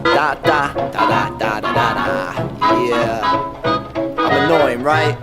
Da da da da da da da da. Yeah, I'm annoying, right?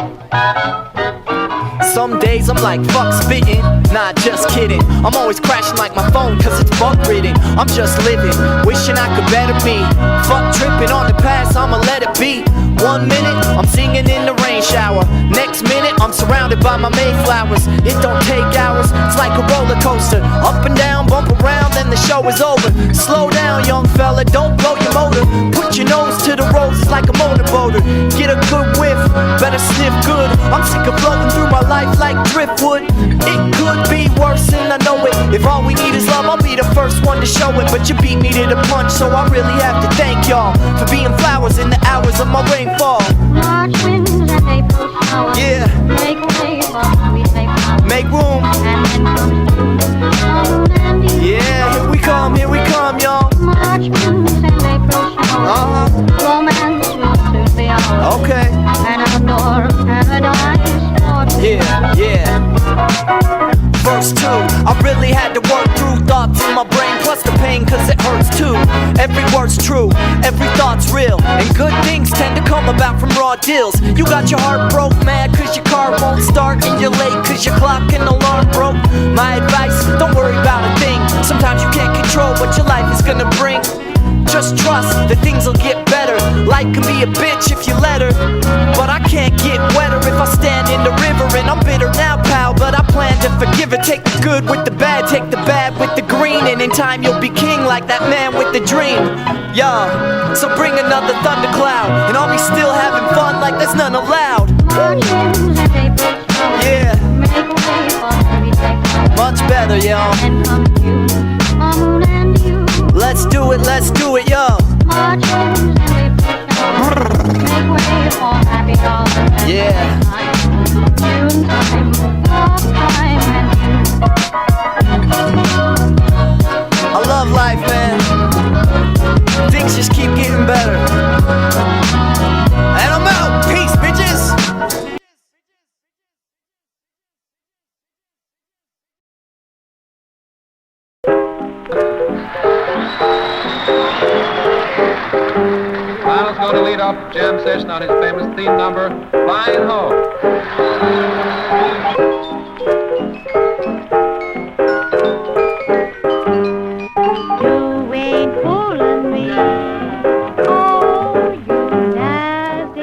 Some days I'm like, fuck spitting. Nah, just kidding. I'm always crashing like my phone, cause it's bug ridden. I'm just living, wishing I could better me. Fuck tripping on the past, I'ma let it be. 1 minute, I'm singing in the rain shower. Next minute, I'm surrounded by my Mayflowers. It don't take hours, it's like a roller coaster. Up and down, bump around, then the show is over. Slow down, young fella, don't blow your motor. Put your nose to the roses like a motorboater. Get a good whiff, better sniff good. I'm sick of floating through my life like driftwood. It could be worse and I know it. If all we need is love, I'll be the first one to show it. But you beat me to the punch, so I really have to thank y'all for being flowers in the hours of my rainfall. March winds and April showers. Yeah. Make way for sweet flowers. Make room. And then comes June and you. Yeah, here we come, y'all. March winds and April showers. Romance will soon be ours. Okay. And outdoor paradise for two. Yeah. Verse 2, I really had to work through thoughts in my brain, plus the pain cause it hurts too. Every word's true, every thought's real, and good things tend to come about from raw deals. You got your heart broke, mad cause your car won't start, and you're late cause your clock and alarm broke. My advice, don't worry about a thing. Sometimes you can't control what your life is gonna bring. Just trust that things will get better. Life can be a bitch if you let her, but I can't get wetter if I stand in the river. And I'm bitter now, pal, but I plan to forgive her. Take the good with the bad, take the bad with the green, and in time you'll be king like that man with the dream. Yeah, so bring another thundercloud, and I'll be still having fun like there's none allowed. March winds and April showers. Yeah, Make way for sweet flowers. much better, y'all. And come June and you. Let's do it, yo. March winds and April showers. Make way for happy hours. Yeah. June time, love time and you. I love life, man. Things just keep getting better. And I'm out. Peace, bitches. Miles going to lead off the jam session on his famous theme number, Flying Home. You ain't fooling me. Oh, you nasty.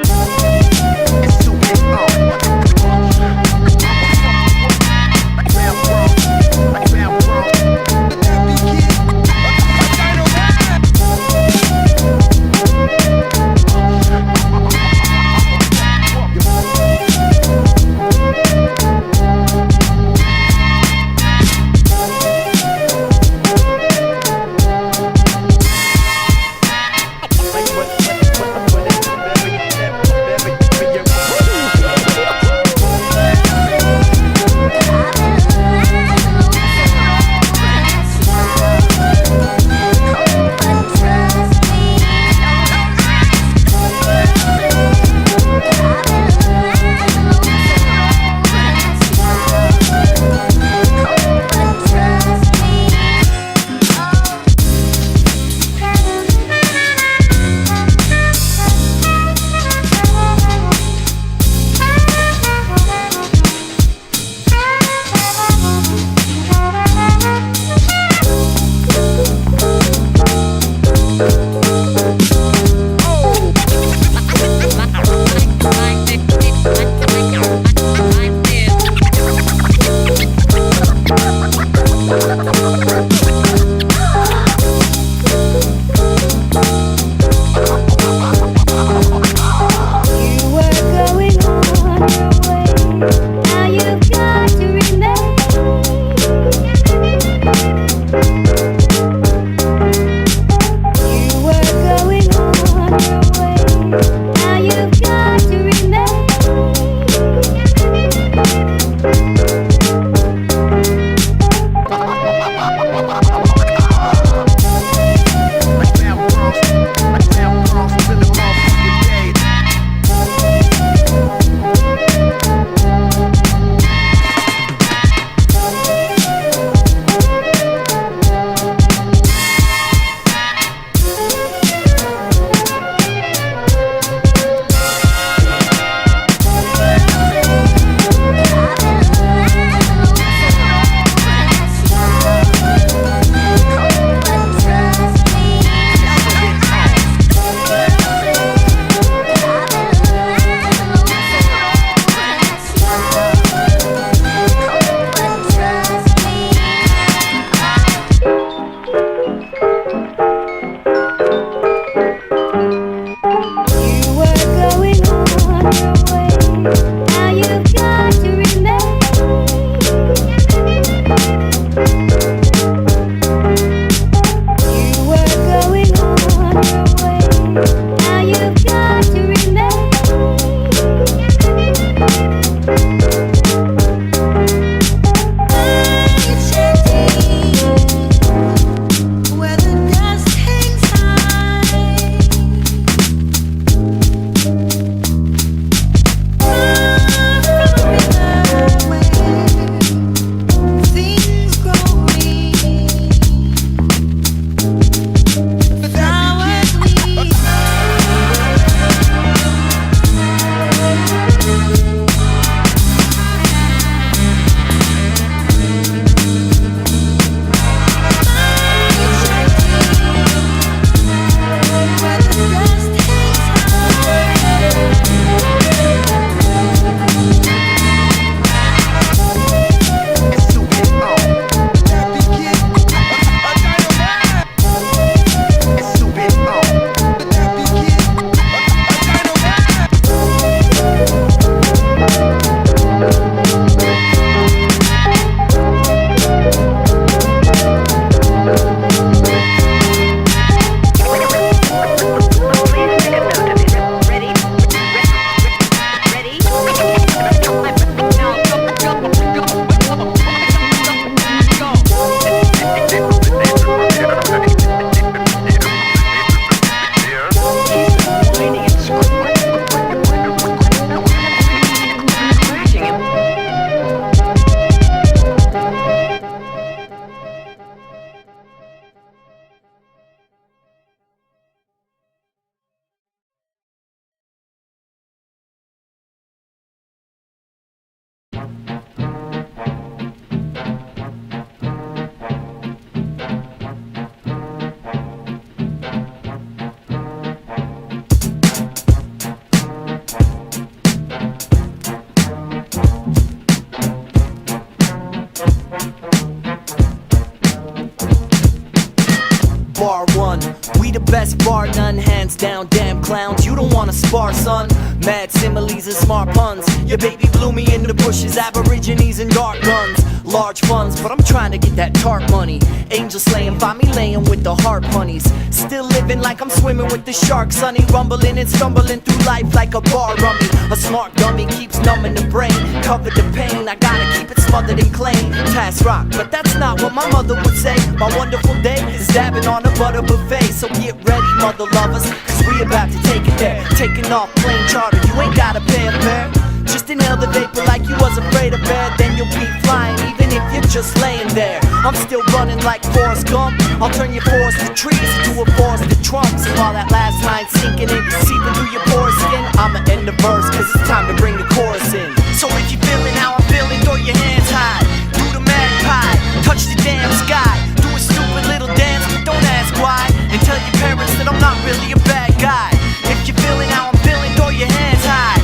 best bar none, hands down. Damn clowns, you don't wanna spar, son. Mad similes and smart puns. Your baby blew me in the bushes, aborigines and dark guns. Large funds, but I'm trying to get that tart money. Angel slaying, find me laying with the heart bunnies. Still living like I'm swimming with the sharks, sonny. Rumbling and stumbling through life like a bar rummy. A smart dummy keeps numbing the brain. Covered the pain, I gotta keep it smothered and clean. Task rock, but that's not what my mother would say. My wonderful day is dabbing on a butter buffet. So get ready, mother lovers, cause we about to take it there. Taking off plane charter, you ain't gotta pay a fare. Just inhale the vapor like you was afraid of air. Then you'll be flying even if you're just laying there. I'm still running like Forrest Gump. I'll turn your forest to trees into a forest of trunks. And while that last line's sinking in, seeping through your porous skin, I'ma end the verse cause it's time to bring the chorus in. So if you're feeling how I'm feeling, throw your hands high. Do the magpie, touch the damn sky. Do a stupid little dance, but don't ask why. And tell your parents that I'm not really a bad guy. If you're feeling how I'm feeling, throw your hands high.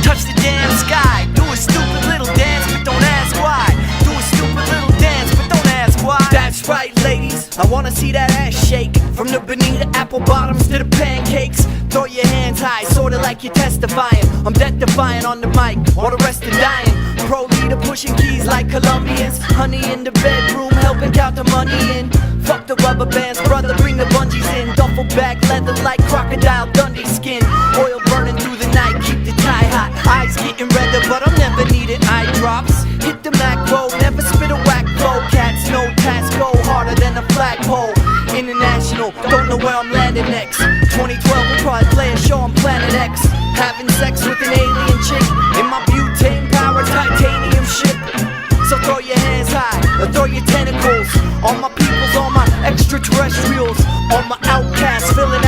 Touch the damn sky. Do a stupid little dance, but don't ask why. Do a stupid little dance, but don't ask why. That's right, ladies, I wanna see that ass shake. From the Bonita apple bottoms to the pancakes. Throw your hands high, sorta like you're testifying. I'm death defying on the mic, while the rest are dying. ProleteR pushing keys like Colombians. Honey in the bedroom, helping count the money in. Fuck the rubber bands, brother, bring the bungees in. Duffel bag leather like Crocodile Dundee skin. Oil burning through the night, keep the tie hot. Eyes getting redder, but I'm never needing eye drops. Hit the macro, never spit a whack flow. Cats no task, go harder than a flagpole. International, don't know where I'm landing next. 2012 we'll probably play a show on Planet X. Having sex with an alien chick in my butane powered titanium ship. So throw your hands high, or throw your tentacles. All my peoples, all my extraterrestrials, all my outcasts filling